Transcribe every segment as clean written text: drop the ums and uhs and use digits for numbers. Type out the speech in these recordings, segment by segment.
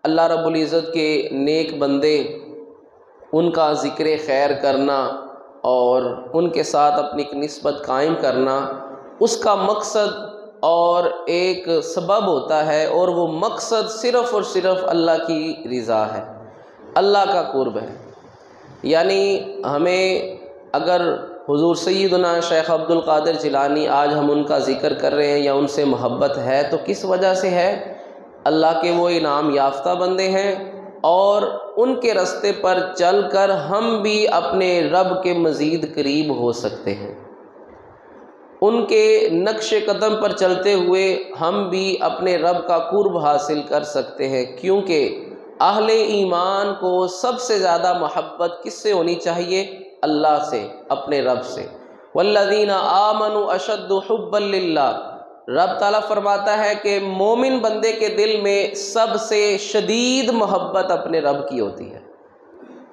اللہ رب العزت کے نیک بندے ان کا ذکر خیر کرنا اور ان کے ساتھ اپنی ایک نسبت قائم کرنا اس کا مقصد اور ایک سبب ہوتا ہے، اور وہ مقصد صرف اور صرف اللہ کی رضا ہے، اللہ کا قرب ہے۔ یعنی ہمیں اگر حضور سیدنا شیخ عبد القادر جیلانی آج ہم ان کا ذکر کر رہے ہیں یا ان سے محبت ہے تو کس وجہ سے ہے؟ اللہ کے وہ انعام یافتہ بندے ہیں، اور ان کے راستے پر چل کر ہم بھی اپنے رب کے مزید قریب ہو سکتے ہیں، ان کے نقش قدم پر چلتے ہوئے ہم بھی اپنے رب کا قرب حاصل کر سکتے ہیں، کیونکہ اہل ایمان کو سب سے زیادہ محبت کس سے ہونی چاہیے؟ اللہ سے، اپنے رب سے۔ والذین آمنوا اشد حبا للہ، رب تعالیٰ فرماتا ہے کہ مومن بندے کے دل میں سب سے شدید محبت اپنے رب کی ہوتی ہے۔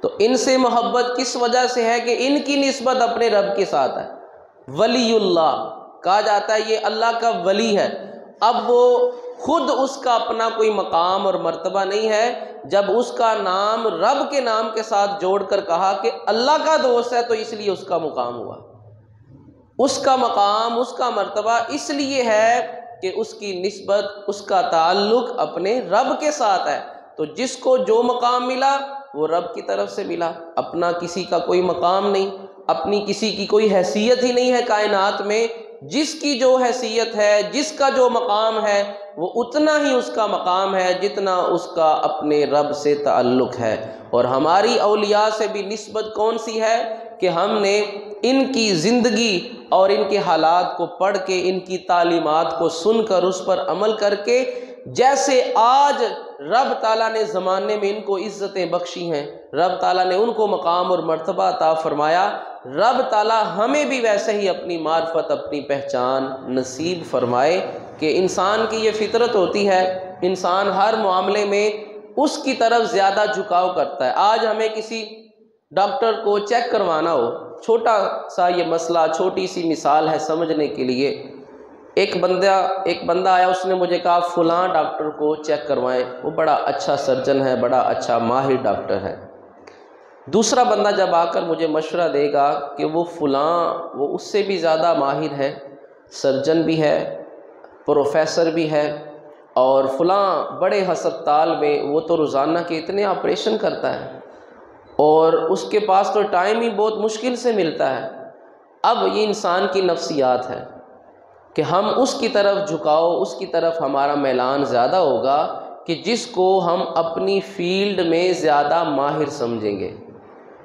تو ان سے محبت کس وجہ سے ہے؟ کہ ان کی نسبت اپنے رب کے ساتھ ہے۔ ولی اللہ کہا جاتا ہے یہ اللہ کا ولی ہے۔ اب وہ خود اس کا اپنا کوئی مقام اور مرتبہ نہیں ہے، جب اس کا نام رب کے نام کے ساتھ جوڑ کر کہا کہ اللہ کا دوست ہے تو اس لیے اس کا مقام ہوا، اس کا مقام، اس کا مرتبہ اس لیے ہے کہ اس کی نسبت، اس کا تعلق اپنے رب کے ساتھ ہے۔ تو جس کو جو مقام ملا وہ رب کی طرف سے ملا، اپنا کسی کا کوئی مقام نہیں، اپنی کسی کی کوئی حیثیت ہی نہیں ہے کائنات میں۔ جس کی جو حیثیت ہے، جس کا جو مقام ہے، وہ اتنا ہی اس کا مقام ہے جتنا اس کا اپنے رب سے تعلق ہے۔ اور ہماری اولیاء سے بھی نسبت کون سی ہے؟ کہ ہم نے ان کی زندگی اور ان کے حالات کو پڑھ کے، ان کی تعلیمات کو سن کر، اس پر عمل کر کے، جیسے آج رب تعالیٰ نے زمانے میں ان کو عزتیں بخشی ہیں، رب تعالیٰ نے ان کو مقام اور مرتبہ عطا فرمایا، رب تعالیٰ ہمیں بھی ویسے ہی اپنی معرفت، اپنی پہچان نصیب فرمائے۔ کہ انسان کی یہ فطرت ہوتی ہے، انسان ہر معاملے میں اس کی طرف زیادہ جھکاؤ کرتا ہے۔ آج ہمیں کسی ڈاکٹر کو چیک کروانا ہو، چھوٹا سا یہ مسئلہ، چھوٹی سی مثال ہے سمجھنے کے لیے، ایک بندہ آیا، اس نے مجھے کہا فلاں ڈاکٹر کو چیک کروائیں، وہ بڑا اچھا سرجن ہے، بڑا اچھا ماہر ڈاکٹر ہے۔ دوسرا بندہ جب آ کر مجھے مشورہ دے گا کہ وہ فلاں، وہ اس سے بھی زیادہ ماہر ہے، سرجن بھی ہے، پروفیسر بھی ہے، اور فلاں بڑے ہسپتال میں وہ تو روزانہ کے اتنے آپریشن کرتا ہے اور اس کے پاس تو ٹائم ہی بہت مشکل سے ملتا ہے۔ اب یہ انسان کی نفسیات ہے کہ ہم اس کی طرف جھکاؤ، اس کی طرف ہمارا میلان زیادہ ہوگا کہ جس کو ہم اپنی فیلڈ میں زیادہ ماہر سمجھیں گے۔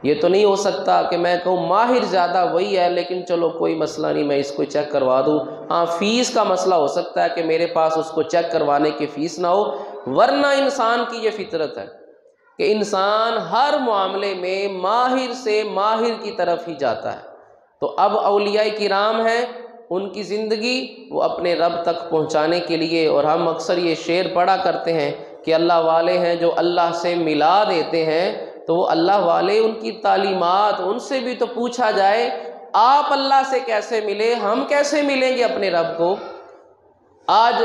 یہ تو نہیں ہو سکتا کہ میں کہوں ماہر زیادہ وہی ہے، لیکن چلو کوئی مسئلہ نہیں، میں اس کو چیک کروا دوں۔ ہاں، فیس کا مسئلہ ہو سکتا ہے کہ میرے پاس اس کو چیک کروانے کی فیس نہ ہو، ورنہ انسان کی یہ فطرت ہے کہ انسان ہر معاملے میں ماہر سے ماہر کی طرف ہی جاتا ہے۔ تو اب اولیاء کرام ہیں، ان کی زندگی وہ اپنے رب تک پہنچانے کے لیے، اور ہم اکثر یہ شعر پڑھا کرتے ہیں کہ اللہ والے ہیں جو اللہ سے ملا دیتے ہیں، تو وہ اللہ والے، ان کی تعلیمات، ان سے بھی تو پوچھا جائے آپ اللہ سے کیسے ملے، ہم کیسے ملیں گے اپنے رب کو؟ آج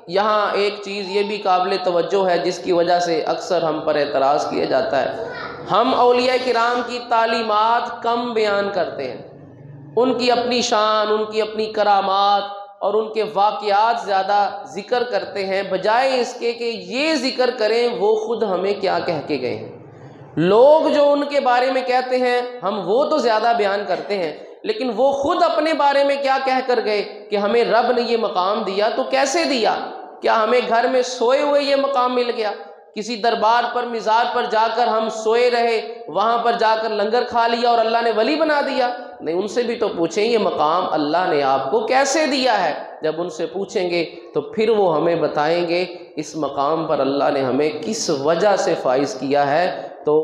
یہاں ایک چیز یہ بھی قابل توجہ ہے جس کی وجہ سے اکثر ہم پر اعتراض کیا جاتا ہے، ہم اولیاء کرام کی تعلیمات کم بیان کرتے ہیں، ان کی اپنی شان، ان کی اپنی کرامات اور ان کے واقعات زیادہ ذکر کرتے ہیں، بجائے اس کے کہ یہ ذکر کریں وہ خود ہمیں کیا کہہ کے گئے ہیں۔ لوگ جو ان کے بارے میں کہتے ہیں ہم وہ تو زیادہ بیان کرتے ہیں، لیکن وہ خود اپنے بارے میں کیا کہہ کر گئے کہ ہمیں رب نے یہ مقام دیا، تو کیسے دیا؟ کیا ہمیں گھر میں سوئے ہوئے یہ مقام مل گیا؟ کسی دربار پر، مزار پر جا کر ہم سوئے رہے، وہاں پر جا کر لنگر کھا لیا اور اللہ نے ولی بنا دیا؟ نہیں، ان سے بھی تو پوچھیں یہ مقام اللہ نے آپ کو کیسے دیا ہے۔ جب ان سے پوچھیں گے تو پھر وہ ہمیں بتائیں گے اس مقام پر اللہ نے ہمیں کس وجہ سے فائز کیا ہے۔ تو